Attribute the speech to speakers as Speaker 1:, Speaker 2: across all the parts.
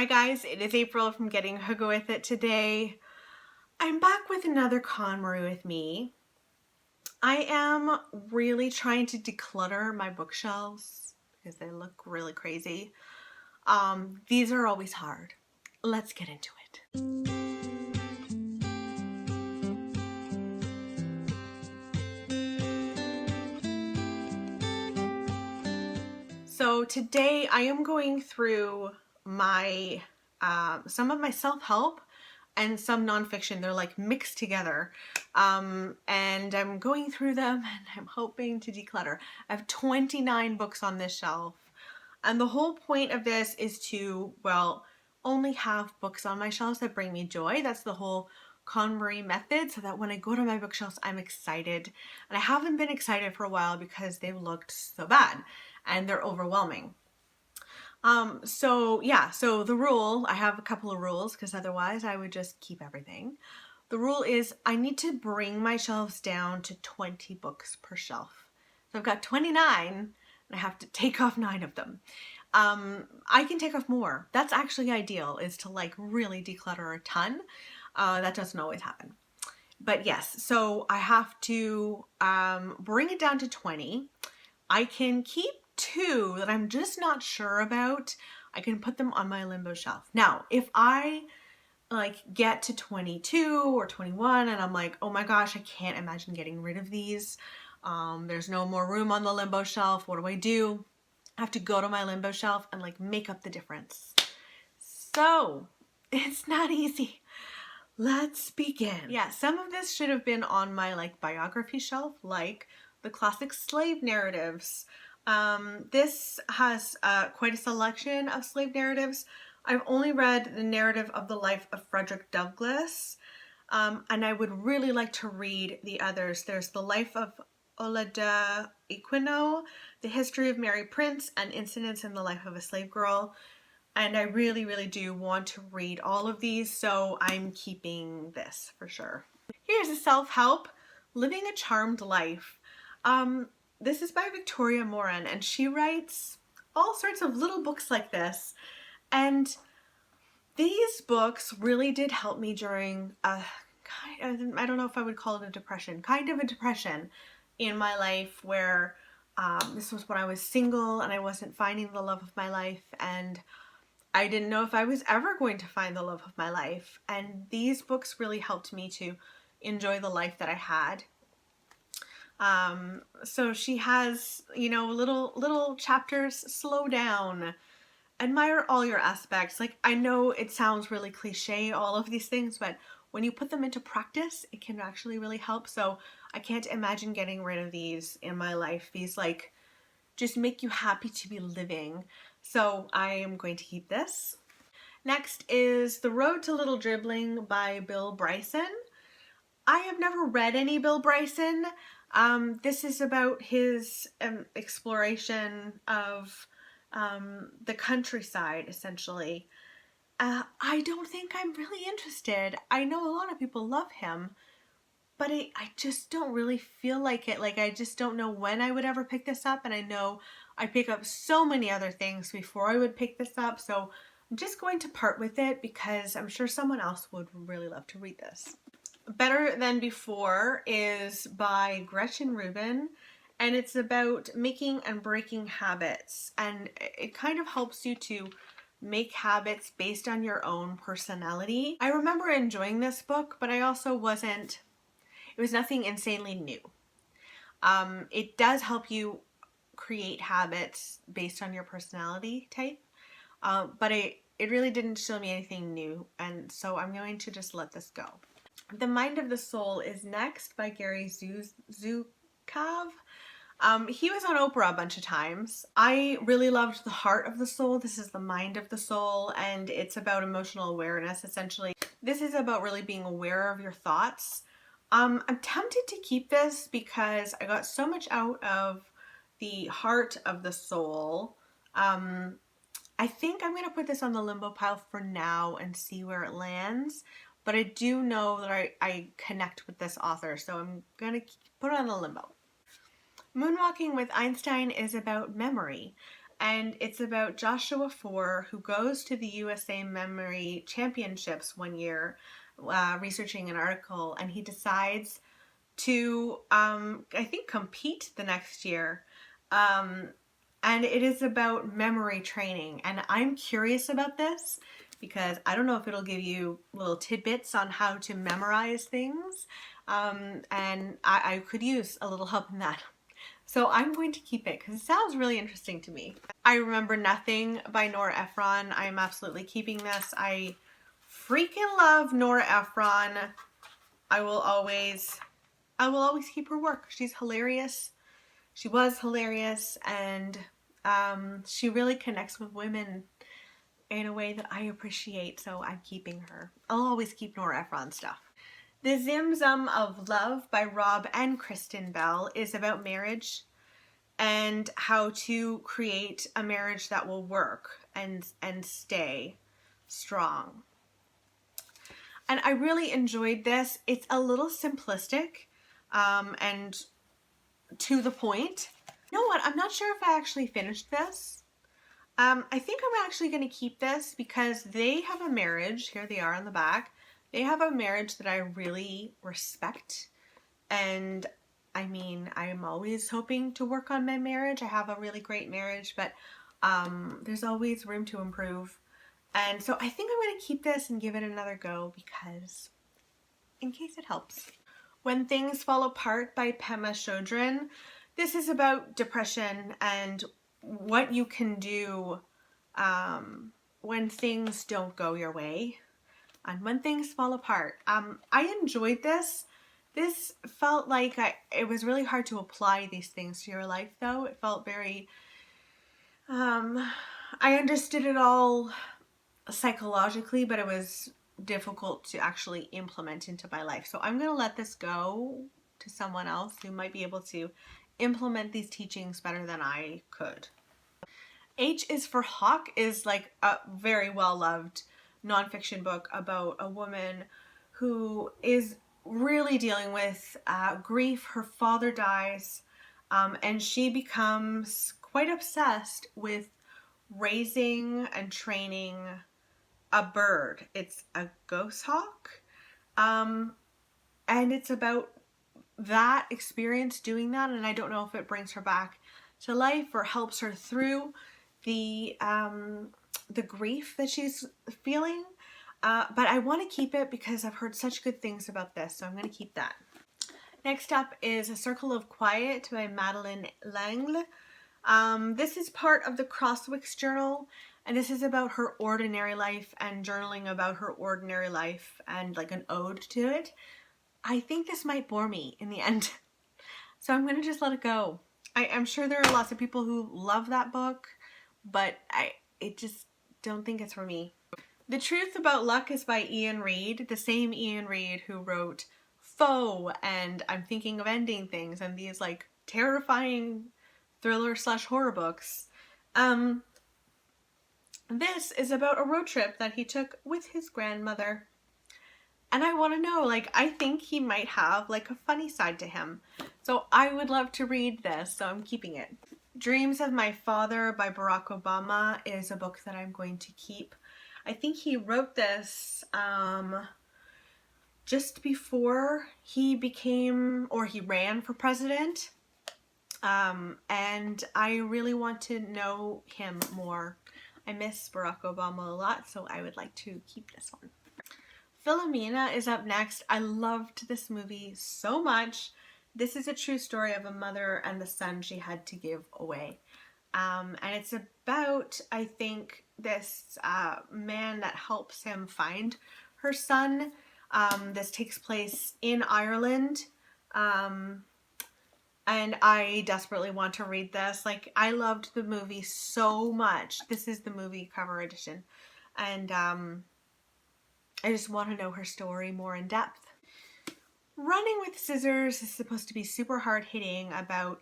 Speaker 1: Hi guys, it is April from Getting Hygge With It. Today I'm back with another Konmari with me. I am really trying to declutter my bookshelves because they look really crazy. These are always hard. Let's get into it. So today I am going through my some of my self-help and some nonfiction. They're like mixed together, and I'm going through them and I'm hoping to declutter. I have 29 books on this shelf, and the whole point of this is to, well, only have books on my shelves that bring me joy. That's the whole Konmari method, so that when I go to my bookshelves I'm excited. And I haven't been excited for a while because they've looked so bad and they're overwhelming. So the rule, I have a couple of rules because otherwise I would just keep everything. The rule is I need to bring my shelves down to 20 books per shelf. So I've got 29 and I have to take off 9 of them. I can take off more. That's actually ideal, is to like really declutter a ton. That doesn't always happen. But yes, so I have to bring it down to 20. I can keep 2 that I'm just not sure about. I can put them on my limbo shelf. Now, if I like get to 22 or 21 and I'm like, oh my gosh, I can't imagine getting rid of these. There's no more room on the limbo shelf. What do? I have to go to my limbo shelf and like make up the difference. So it's not easy. Let's begin. Yeah, some of this should have been on my like biography shelf, like the classic slave narratives. This has quite a selection of slave narratives. I've only read the narrative of the life of Frederick Douglass, and I would really like to read the others. There's the life of Olaudah Equiano, the history of Mary Prince, and incidents in the life of a slave girl. And I really, really do want to read all of these, so I'm keeping this for sure. Here's a self-help, Living a Charmed Life. This is by Victoria Moran, and she writes all sorts of little books like this. And these books really did help me during a kind of, I don't know if I would call it a depression, kind of a depression in my life where this was when I was single and I wasn't finding the love of my life, and I didn't know if I was ever going to find the love of my life. And these books really helped me to enjoy the life that I had. So she has, you know, little chapters. Slow down, admire all your aspects. Like, I know it sounds really cliche, all of these things, but when you put them into practice, it can actually really help. So I can't imagine getting rid of these in my life. These like just make you happy to be living. So I am going to keep this. Next is The Road to Little Dribbling by Bill Bryson. I have never read any Bill Bryson. This is about his exploration of the countryside, essentially. I don't think I'm really interested. I know a lot of people love him, but I just don't really feel like it. Like, I just don't know when I would ever pick this up, and I know I pick up so many other things before I would pick this up, so I'm just going to part with it because I'm sure someone else would really love to read this. Better Than Before is by Gretchen Rubin, and it's about making and breaking habits, and it kind of helps you to make habits based on your own personality. I remember enjoying this book, but I also wasn't, it was nothing insanely new. It does help you create habits based on your personality type, but it really didn't show me anything new, and so I'm going to just let this go. The Mind of the Soul is next by Gary Zukav. He was on Oprah a bunch of times. I really loved The Heart of the Soul. This is The Mind of the Soul, and it's about emotional awareness, essentially. This is about really being aware of your thoughts. I'm tempted to keep this because I got so much out of The Heart of the Soul. I think I'm going to put this on the limbo pile for now and see where it lands. But I do know that I connect with this author, so I'm going to put it on the limbo. Moonwalking with Einstein is about memory. And it's about Joshua 4, who goes to the USA Memory Championships one year, researching an article, and he decides to, I think, compete the next year. And it is about memory training. And I'm curious about this because I don't know if it'll give you little tidbits on how to memorize things. And I could use a little help in that. So I'm going to keep it because it sounds really interesting to me. I Remember Nothing by Nora Ephron. I'm absolutely keeping this. I freaking love Nora Ephron. I will always keep her work. She's hilarious. She was hilarious, and she really connects with women in a way that I appreciate, so I'm keeping her. I'll always keep Nora Ephron stuff. The Zim Zum of Love by Rob and Kristen Bell is about marriage and how to create a marriage that will work and stay strong. And I really enjoyed this. It's a little simplistic and to the point. You know what? I'm not sure if I actually finished this. I think I'm actually going to keep this because they have a marriage. Here they are on the back. They have a marriage that I really respect. And I mean, I'm always hoping to work on my marriage. I have a really great marriage, but there's always room to improve. And so I think I'm going to keep this and give it another go because in case it helps. When Things Fall Apart by Pema Chodron. This is about depression and what you can do when things don't go your way and when things fall apart. I enjoyed this. This felt like it was really hard to apply these things to your life, though. It felt very, I understood it all psychologically, but it was difficult to actually implement into my life. So I'm going to let this go to someone else who might be able to implement these teachings better than I could. H is for Hawk is like a very well-loved nonfiction book about a woman who is really dealing with grief. Her father dies, and she becomes quite obsessed with raising and training a bird. It's a ghost hawk, and it's about that experience doing that, and I don't know if it brings her back to life or helps her through the grief that she's feeling, but I want to keep it because I've heard such good things about this, so I'm going to keep that. Next up is A Circle of Quiet by Madeleine L'Angle. This is part of the Crosswicks Journal, and this is about her ordinary life and journaling about her ordinary life and like an ode to it. I think this might bore me in the end, so I'm going to just let it go. I'm sure there are lots of people who love that book, but I just don't think it's for me. The Truth About Luck is by Ian Reid, the same Ian Reid who wrote Foe and I'm Thinking of Ending Things and these like terrifying thriller/horror books. This is about a road trip that he took with his grandmother. And I want to know, like, I think he might have like a funny side to him. So I would love to read this, so I'm keeping it. Dreams of My Father by Barack Obama is a book that I'm going to keep. I think he wrote this just before he became, or he ran for president. And I really want to know him more. I miss Barack Obama a lot, so I would like to keep this one. Philomena is up next. I loved this movie so much. This is a true story of a mother and the son she had to give away. And it's about, I think, this man that helps him find her son. This takes place in Ireland. And I desperately want to read this. Like, I loved the movie so much. This is the movie cover edition. And I just want to know her story more in depth. Running with Scissors is supposed to be super hard-hitting about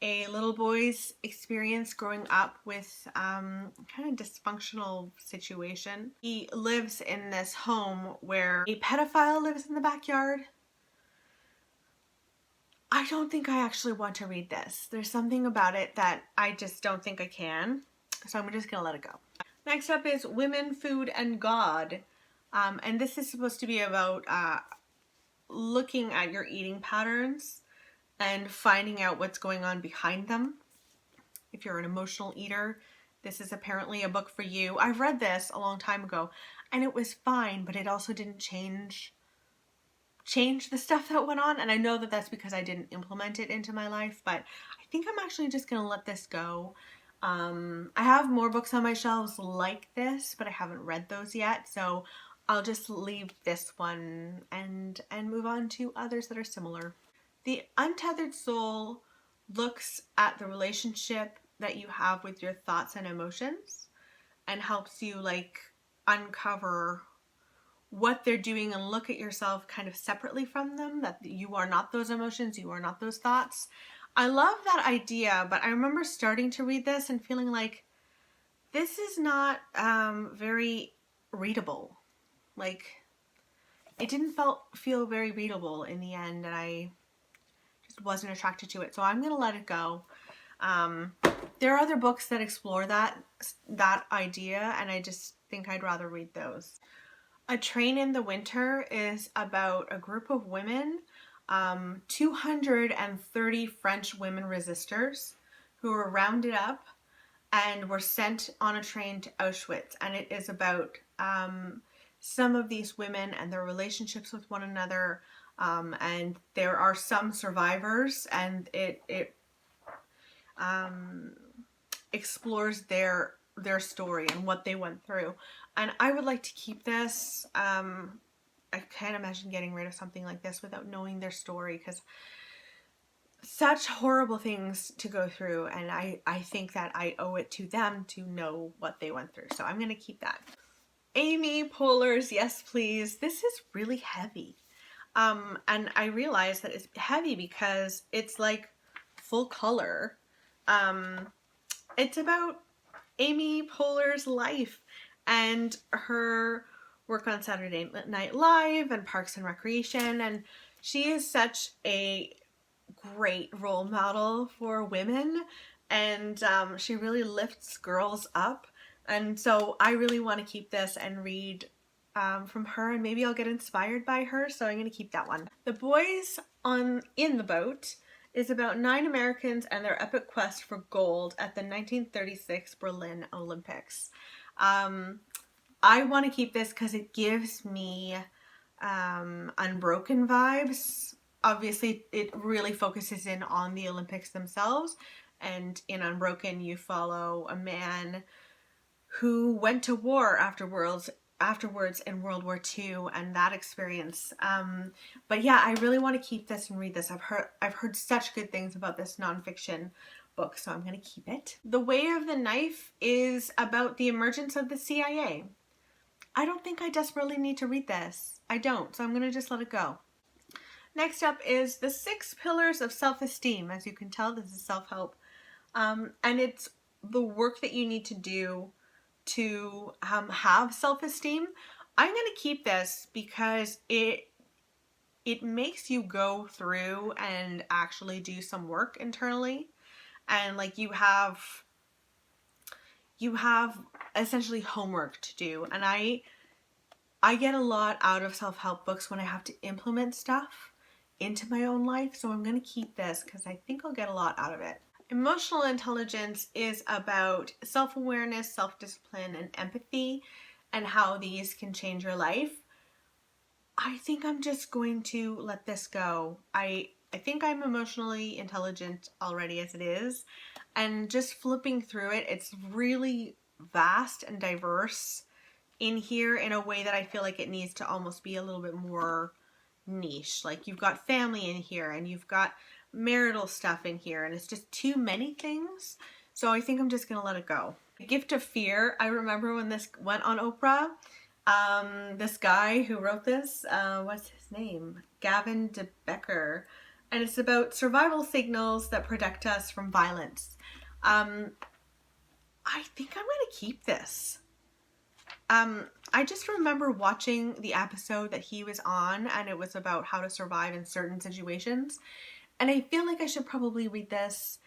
Speaker 1: a little boy's experience growing up with kind of dysfunctional situation. He lives in this home where a pedophile lives in the backyard. I don't think I actually want to read this. There's something about it that I just don't think I can. So I'm just gonna let it go. Next up is Women, Food, and God. And this is supposed to be about looking at your eating patterns and finding out what's going on behind them. If you're an emotional eater, this is apparently a book for you. I've read this a long time ago and it was fine, but it also didn't change the stuff that went on. And I know that that's because I didn't implement it into my life, but I think I'm actually just going to let this go. I have more books on my shelves like this, but I haven't read those yet. So I'll just leave this one and move on to others that are similar. The Untethered Soul looks at the relationship that you have with your thoughts and emotions and helps you like uncover what they're doing and look at yourself kind of separately from them, that you are not those emotions, you are not those thoughts. I love that idea, but I remember starting to read this and feeling like this is not very readable. Like, it didn't feel very readable in the end, and I just wasn't attracted to it. So I'm going to let it go. There are other books that explore that idea, and I just think I'd rather read those. A Train in the Winter is about a group of women, 230 French women resistors who were rounded up and were sent on a train to Auschwitz. And it is about some of these women and their relationships with one another. And there are some survivors, and it explores their story and what they went through. And I would like to keep this. I can't imagine getting rid of something like this without knowing their story, because such horrible things to go through, and I think that I owe it to them to know what they went through. So I'm going to keep that. Amy Poehler's Yes Please. This is really heavy. And I realized that it's heavy because it's like full color. It's about Amy Poehler's life and her work on Saturday Night Live and Parks and Recreation. And she is such a great role model for women, and she really lifts girls up. And so I really want to keep this and read from her, and maybe I'll get inspired by her, so I'm going to keep that one. The Boys in the Boat is about 9 Americans and their epic quest for gold at the 1936 Berlin Olympics. I want to keep this because it gives me Unbroken vibes. Obviously, it really focuses in on the Olympics themselves, and in Unbroken, you follow a man who went to war afterwards in World War II, and that experience. But yeah, I really want to keep this and read this. I've heard such good things about this nonfiction book, so I'm going to keep it. The Way of the Knife is about the emergence of the CIA. I don't think I desperately need to read this. I don't, so I'm going to just let it go. Next up is The 6 Pillars of Self-Esteem. As you can tell, this is self-help. And it's the work that you need to do to have self-esteem. I'm going to keep this because it makes you go through and actually do some work internally. And like you have essentially homework to do. And I get a lot out of self-help books when I have to implement stuff into my own life. So I'm going to keep this because I think I'll get a lot out of it. Emotional intelligence is about self-awareness, self-discipline, and empathy, and how these can change your life. I think I'm just going to let this go. I think I'm emotionally intelligent already as it is, and just flipping through it, it's really vast and diverse in here in a way that I feel like it needs to almost be a little bit more niche. Like you've got family in here, and you've got marital stuff in here, and it's just too many things. So I think I'm just gonna let it go. Gift of Fear. I remember when this went on Oprah. This guy who wrote this, what's his name? Gavin de Becker. And it's about survival signals that protect us from violence. I think I'm gonna keep this. I just remember watching the episode that he was on, and it was about how to survive in certain situations. And I feel like I should probably read this.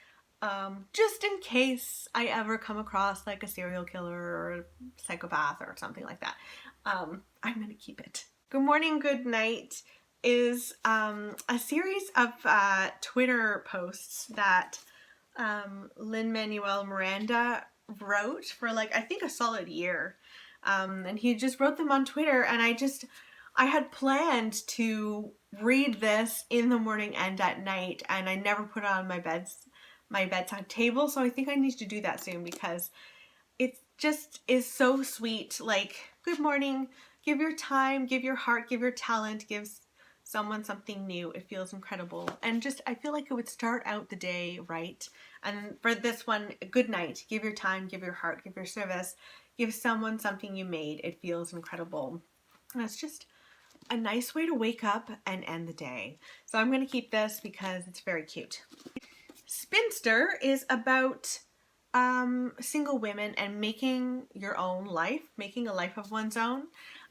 Speaker 1: just in case I ever come across like a serial killer or a psychopath or something like that. I'm gonna keep it. Good morning, good night is a series of Twitter posts that Lin-Manuel Miranda wrote for like I think a solid year, and he just wrote them on Twitter, and I had planned to read this in the morning and at night, and I never put it on my bedside table, so I think I need to do that soon because it just is so sweet. Like, good morning, give your time, give your heart, give your talent, give someone something new. It feels incredible. And just, I feel like it would start out the day right. And for this one, good night, give your time, give your heart, give your service, give someone something you made. It feels incredible. And it's just a nice way to wake up and end the day. So I'm going to keep this because it's very cute. Spinster is about single women and making your own life, making a life of one's own.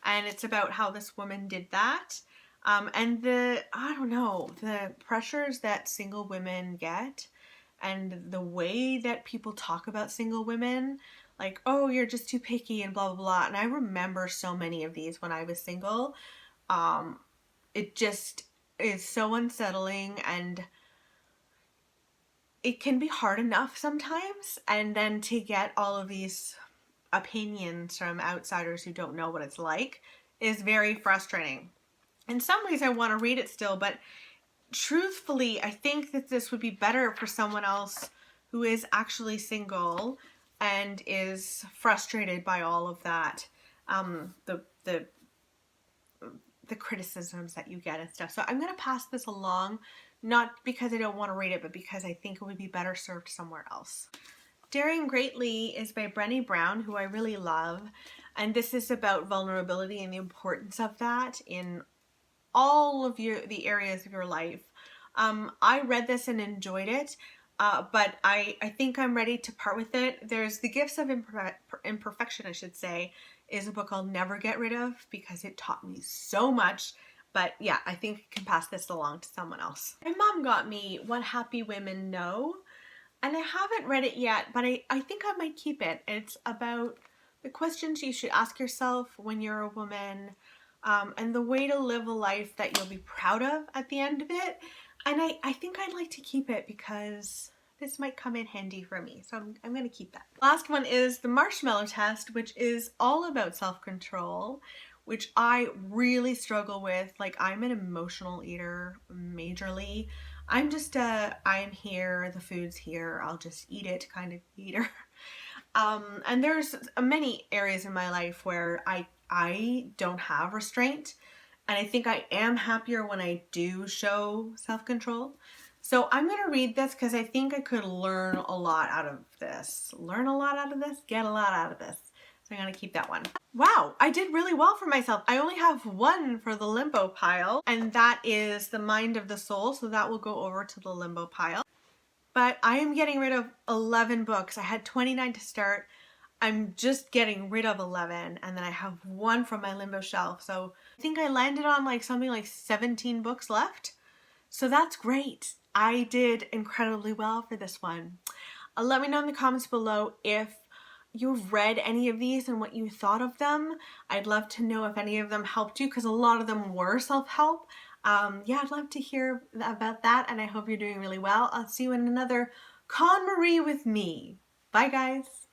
Speaker 1: And it's about how this woman did that. And I don't know, the pressures that single women get and the way that people talk about single women, like, oh, you're just too picky and blah, blah, blah. And I remember so many of these when I was single. It just is so unsettling, and it can be hard enough sometimes, and then to get all of these opinions from outsiders who don't know what it's like is very frustrating. In some ways I want to read it still, but truthfully I think that this would be better for someone else who is actually single and is frustrated by all of that, the criticisms that you get and stuff. So I'm going to pass this along, not because I don't want to read it, but because I think it would be better served somewhere else. Daring Greatly is by Brené Brown, who I really love. And this is about vulnerability and the importance of that in all of the areas of your life. I read this and enjoyed it, but I think I'm ready to part with it. There's The Gifts of Imperfection, I should say, is a book I'll never get rid of because it taught me so much. But yeah, I think I can pass this along to someone else. My mom got me What Happy Women Know, and I haven't read it yet, but I think I might keep it. It's about the questions you should ask yourself when you're a woman, and the way to live a life that you'll be proud of at the end of it. And I think I'd like to keep it because this might come in handy for me. So I'm going to keep that. Last one is The Marshmallow Test, which is all about self-control, which I really struggle with. Like, I'm an emotional eater majorly. I'm just I'm here, the food's here, I'll just eat it kind of eater. And there's many areas in my life where I don't have restraint, and I think I am happier when I do show self-control. So I'm going to read this because I think I could learn a lot out of this. Learn a lot out of this, get a lot out of this. So I'm going to keep that one. Wow, I did really well for myself. I only have one for the limbo pile, and that is The Mind of the Soul, so that will go over to the limbo pile. But I am getting rid of 11 books. I had 29 to start. I'm just getting rid of 11, and then I have one from my limbo shelf. So I think I landed on like something like 17 books left. So that's great. I did incredibly well for this one. Let me know in the comments below if you've read any of these and what you thought of them. I'd love to know if any of them helped you, because a lot of them were self-help. Yeah, I'd love to hear about that, and I hope you're doing really well. I'll see you in another Konmari with me. Bye, guys.